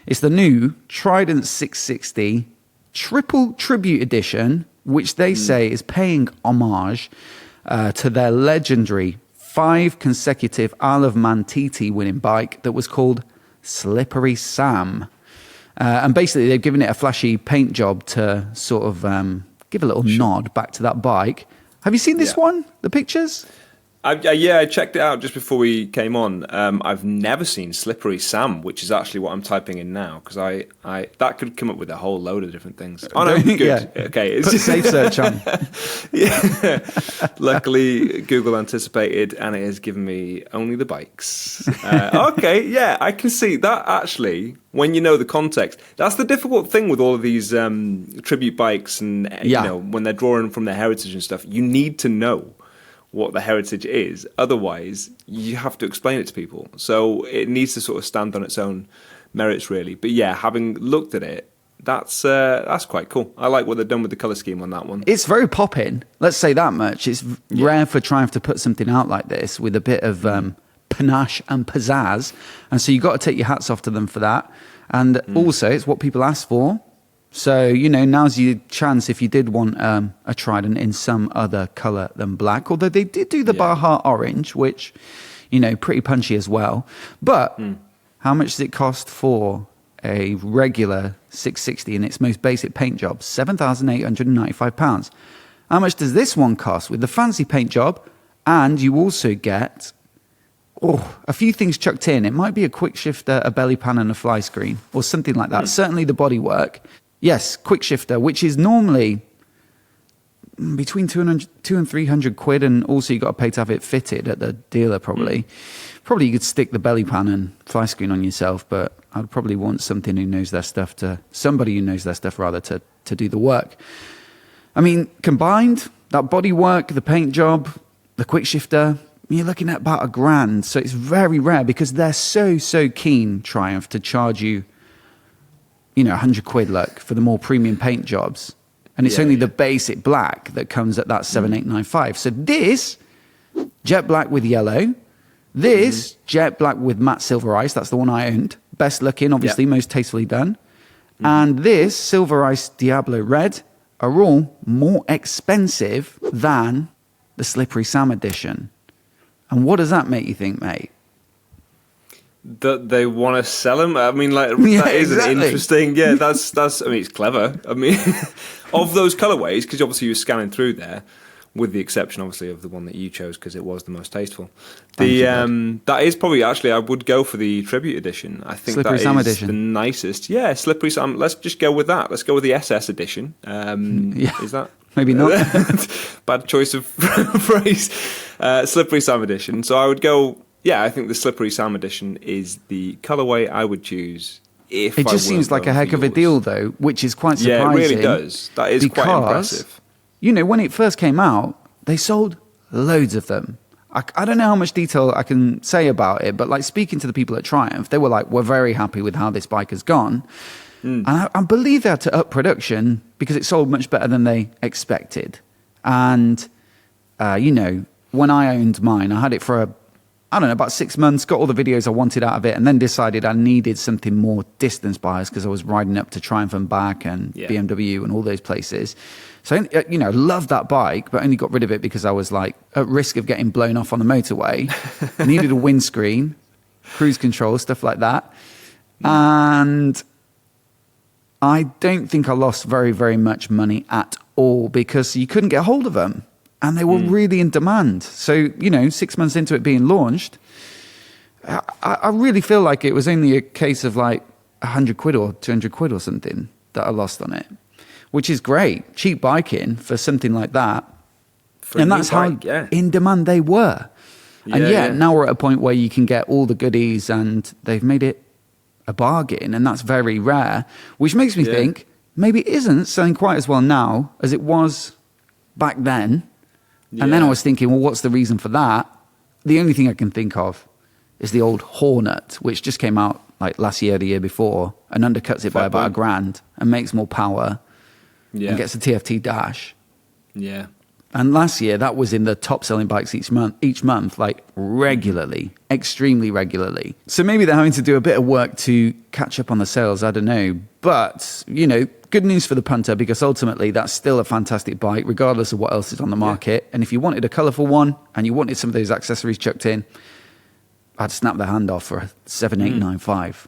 It's the new Trident 660 Triple Tribute Edition, which they say is paying homage to their legendary 5 consecutive Isle of Man TT winning bike that was called Slippery Sam. And basically, they've given it a flashy paint job to sort of give a little nod back to that bike. Have you seen this one, the pictures? I checked it out just before we came on. I've never seen Slippery Sam, which is actually what I'm typing in now, because I that could come up with a whole load of different things. Oh no, good. Yeah. Okay, Put safe search on. Yeah. Luckily, Google anticipated, and it has given me only the bikes. Okay, yeah, I can see that actually. When you know the context, that's the difficult thing with all of these tribute bikes, and you know, when they're drawing from their heritage and stuff, you need to know what the heritage is. Otherwise, you have to explain it to people. So it needs to sort of stand on its own merits, really. But yeah, having looked at it, that's quite cool. I like what they've done with the colour scheme on that one. It's very popping. Let's say that much. It's rare for Triumph to put something out like this with a bit of panache and pizzazz. And so you've got to take your hats off to them for that. And also, it's what people ask for. So, you know, now's your chance if you did want a Trident in some other colour than black. Although they did do the Baja Orange, which, you know, pretty punchy as well. But how much does it cost for a regular 660 in its most basic paint job? £7,895. How much does this one cost with the fancy paint job? And you also get a few things chucked in. It might be a quick shifter, a belly pan and a fly screen or something like that. Certainly the bodywork. Yes, quick shifter, which is normally between 200 and 300 quid, and also you got to pay to have it fitted at the dealer probably. Probably you could stick the belly pan and fly screen on yourself, but I'd probably want somebody who knows their stuff to do the work. I mean, combined, that bodywork, the paint job, the quick shifter, you're looking at about £1,000. So it's very rare because they're so keen, Triumph, to charge you, you know, 100 quid for the more premium paint jobs. And it's only the basic black that comes at that 7,895. So this, jet black with yellow. This, jet black with matte silver ice. That's the one I owned. Best looking, obviously, most tastefully done. And this, silver ice Diablo red, are all more expensive than the Slippery Sam edition. And what does that make you think, mate? That they want to sell them. I mean, like that is an interesting. Yeah, that's. I mean, it's clever. I mean, of those colorways, because obviously you were scanning through there, with the exception, obviously, of the one that you chose because it was the most tasteful. That is probably actually I would go for the Tribute Edition. I think Slippery Sam edition, the nicest. Yeah, Slippery Sam. Let's just go with that. Let's go with the SS edition. Is that? Maybe not. Bad choice of phrase. Slippery Sam edition. So I would go. Yeah, I think the Slippery Sam edition is the colorway I would choose. If it just seems like a heck of a deal, though, which is quite surprising. Yeah, it really does. That is quite impressive. You know, when it first came out, they sold loads of them. I don't know how much detail I can say about it, but like speaking to the people at Triumph, they were like, we're very happy with how this bike has gone. And I believe they had to up production because it sold much better than they expected. And, you know, when I owned mine, I had it for about 6 months, got all the videos I wanted out of it, and then decided I needed something more distance biased because I was riding up to Triumph and back and BMW and all those places. So, you know, loved that bike, but only got rid of it because I was like at risk of getting blown off on the motorway. Needed a windscreen, cruise control, stuff like that. And I don't think I lost very, very much money at all because you couldn't get hold of them. And they were really in demand. So, you know, 6 months into it being launched, I really feel like it was only a case of like 100 quid or 200 quid or something that I lost on it, which is great. Cheap biking for something like that. And that's how in demand they were. And now we're at a point where you can get all the goodies and they've made it a bargain. And that's very rare, which makes me think maybe it isn't selling quite as well now as it was back then. And then I was thinking, well, what's the reason for that? The only thing I can think of is the old Hornet, which just came out like last year, the year before, and undercuts it by about $1,000 and makes more power and gets a TFT dash. Yeah. And last year, that was in the top selling bikes each month, like regularly, extremely regularly. So maybe they're having to do a bit of work to catch up on the sales. I don't know. But, good news for the punter, because ultimately that's still a fantastic bike, regardless of what else is on the market. And if you wanted a colourful one and you wanted some of those accessories chucked in, I'd snap the hand off for a 7895.